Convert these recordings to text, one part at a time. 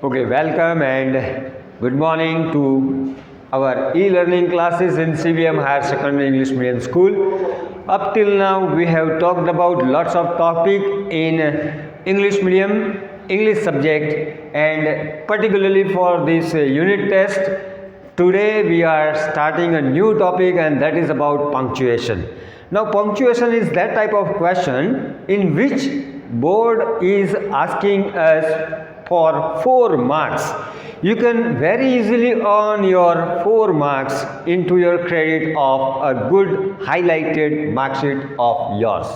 Okay, welcome and good morning to our e-learning classes in CBM Higher Secondary English Medium School. Up till now, we have talked about lots of topic in English medium, English subject, and particularly for this unit test, today we are starting a new topic, and that is about punctuation. Now, punctuation is that type of question in which board is asking us for 4 marks. You can very easily earn your 4 marks into your credit of a good highlighted mark sheet of yours.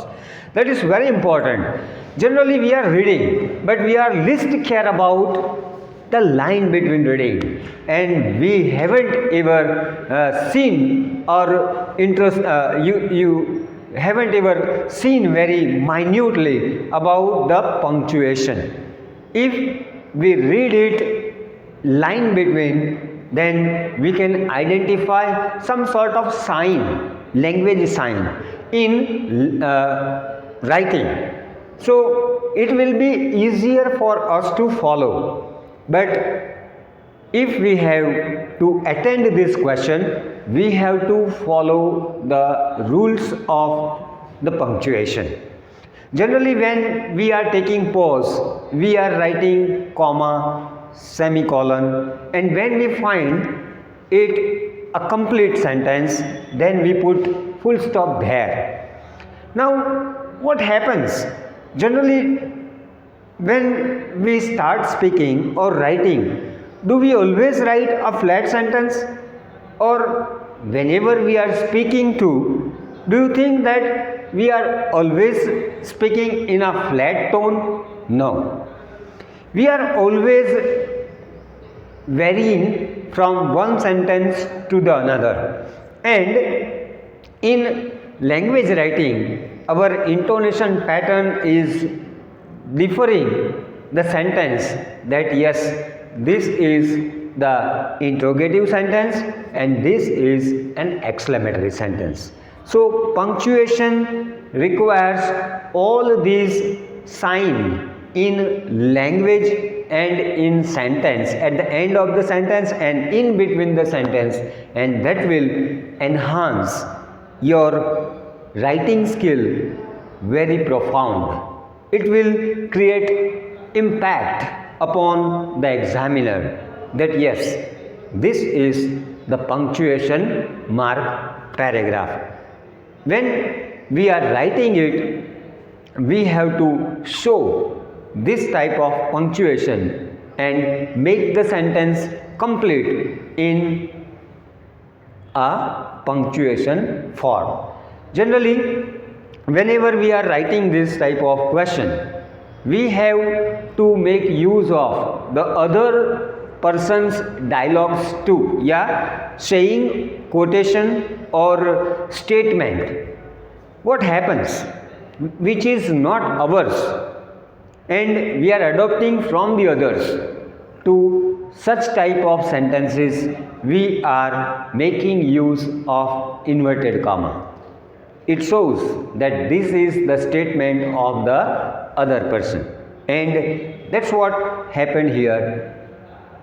That is very important. Generally we are reading, but we are least care about the line between reading, and we haven't ever seen or you haven't ever seen very minutely about the punctuation. If we read it line between, then we can identify some sort of sign, language sign in writing. So it will be easier for us to follow. But if we have to attend this question, we have to follow the rules of the punctuation. Generally, when we are taking pause, we are writing comma, semicolon, and when we find it a complete sentence, then we put full stop there. Now, what happens? Generally, when we start speaking or writing, do we always write a flat sentence? Or whenever we are speaking to, do you think that we are always speaking in a flat tone? No. We are always varying from one sentence to the another. And in language writing, our intonation pattern is differing the sentence that yes, this is the interrogative sentence and this is an exclamatory sentence. So punctuation requires all these signs in language and in sentence, at the end of the sentence and in between the sentence, and that will enhance your writing skill very profound. It will create impact upon the examiner that yes, this is the punctuation mark paragraph. When we are writing it, we have to show this type of punctuation and make the sentence complete in a punctuation form. Generally, whenever we are writing this type of question, we have to make use of the other person's dialogues too, saying, quotation or statement. What happens which is not ours and we are adopting from the others, to such type of sentences we are making use of inverted comma. It shows that this is the statement of the other person, and that's what happened here.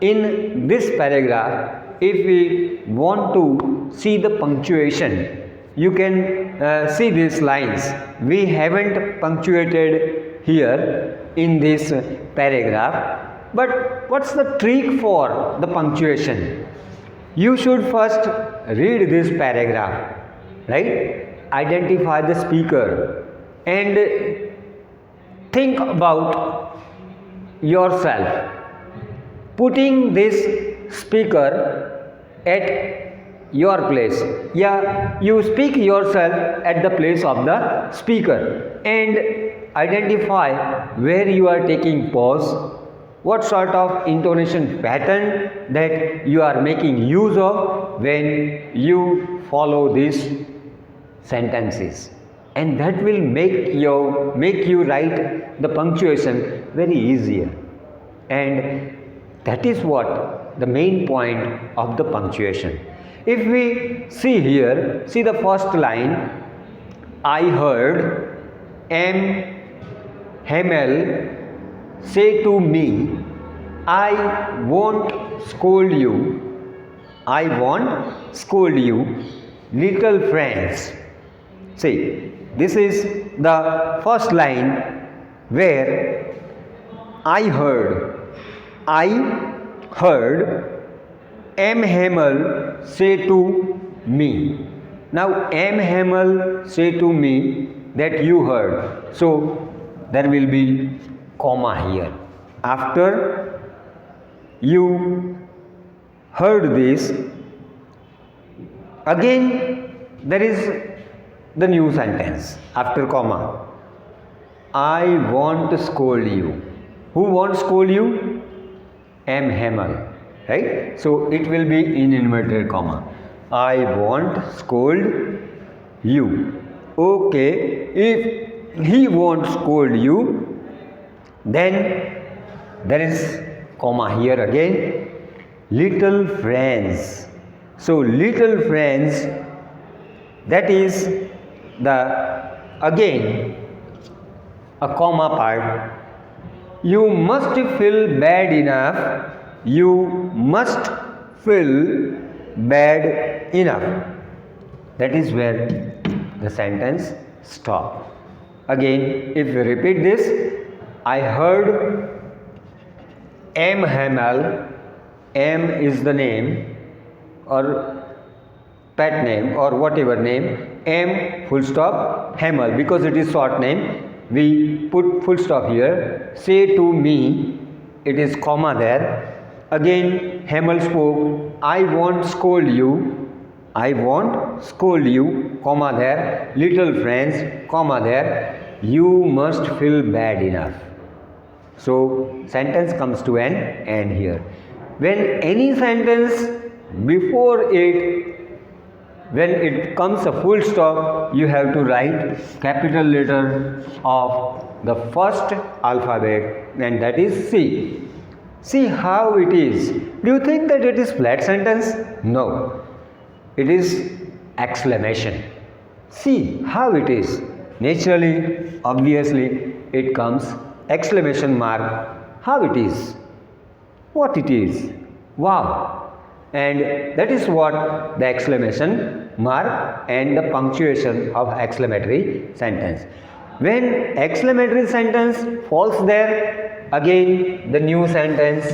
In this paragraph, if we want to see the punctuation, you can see these lines. We haven't punctuated here in this paragraph, but what's the trick for the punctuation? You should first read this paragraph, right? Identify the speaker and think about yourself putting this speaker at your place. You speak yourself at the place of the speaker and identify where you are taking pause, what sort of intonation pattern that you are making use of when you follow these sentences, and that will make you write the punctuation very easier. And that is what the main point of the punctuation. If we see here, see the first line, I heard M. Hamel say to me I won't scold you. I won't scold you, little friends. See, this is the first line where I heard M. Hamel say to me. Now M. Hamel say to me that you heard. So there will be comma here. After you heard this, again there is the new sentence after comma. I won't scold you. Who won't scold you? M. Hamel. Right? So it will be in inverted comma. I won't scold you. Okay, if he won't scold you, then there is comma here again. Little friends. So little friends, that is the again a comma part. You must feel bad enough. You must feel bad enough. That is where the sentence stops. Again, if you repeat this, I heard M. Hamel. M is the name or pet name or whatever name. M full stop Hamel, because it is short name. We put full stop here. Say to me, it is comma there. Again Hamel spoke, I won't scold you. I won't scold you, comma there. Little friends, comma there. You must feel bad enough. So sentence comes to an end here. When any sentence before it, when it comes a full stop, you have to write capital letter of the first alphabet, and that is C. See how it is. Do you think that it is flat sentence? No. It is exclamation. See how it is. Naturally, obviously, it comes exclamation mark. How it is? What it is? Wow! And that is what the exclamation mark and the punctuation of exclamatory sentence. When exclamatory sentence falls there, again the new sentence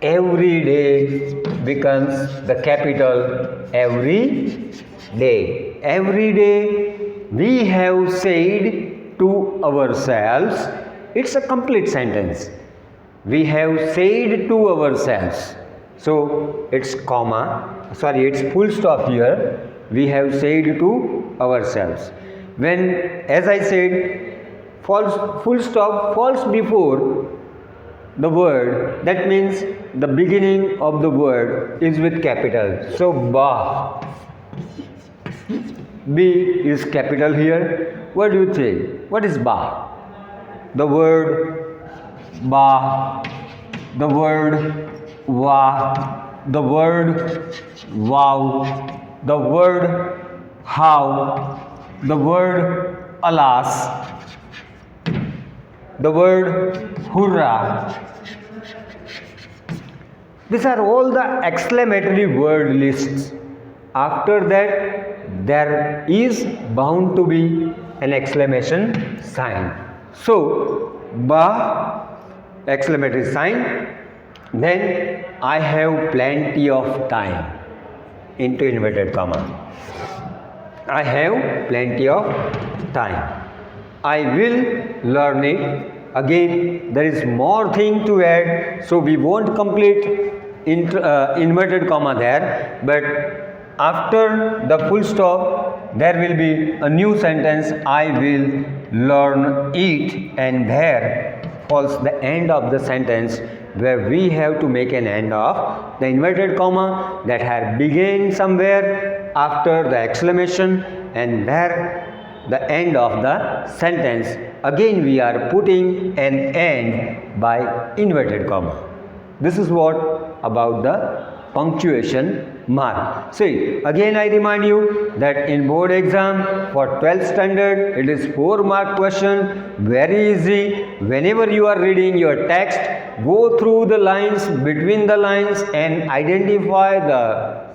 every day becomes the capital every day. Every day we have said to ourselves, it's a complete sentence. We have said to ourselves. So it's it's full stop here. We have said to ourselves. When, as I said, full stop falls before the word, that means the beginning of the word is with capital. So ba. B is capital here. What do you say? What is ba? The word ba, the word wa, the word wow, the word how, the word alas, the word hurrah. These are all the exclamatory word lists. After that, there is bound to be an exclamation sign. So, ba, exclamatory sign, then I have plenty of time, into inverted comma. I have plenty of time. I will learn it. Again, there is more thing to add, so we won't complete inverted comma there, but after the full stop there will be a new sentence, I will learn it, and there falls the end of the sentence, where we have to make an end of the inverted comma that had begun somewhere after the exclamation, and there the end of the sentence. Again we are putting an end by inverted comma. This is what about the punctuation mark. See, again I remind you that in board exam for 12th standard, it is 4-mark question, very easy. Whenever you are reading your text, go through the lines, between the lines, and identify the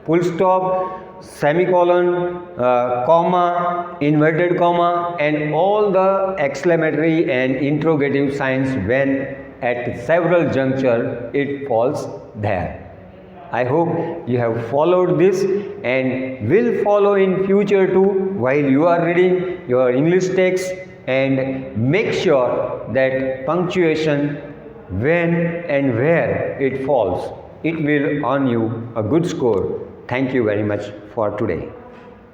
full stop, semicolon, comma, inverted comma, and all the exclamatory and interrogative signs when at several juncture it falls there. I hope you have followed this and will follow in future too while you are reading your English text, and make sure that punctuation, when and where it falls, it will earn you a good score. Thank you very much for today.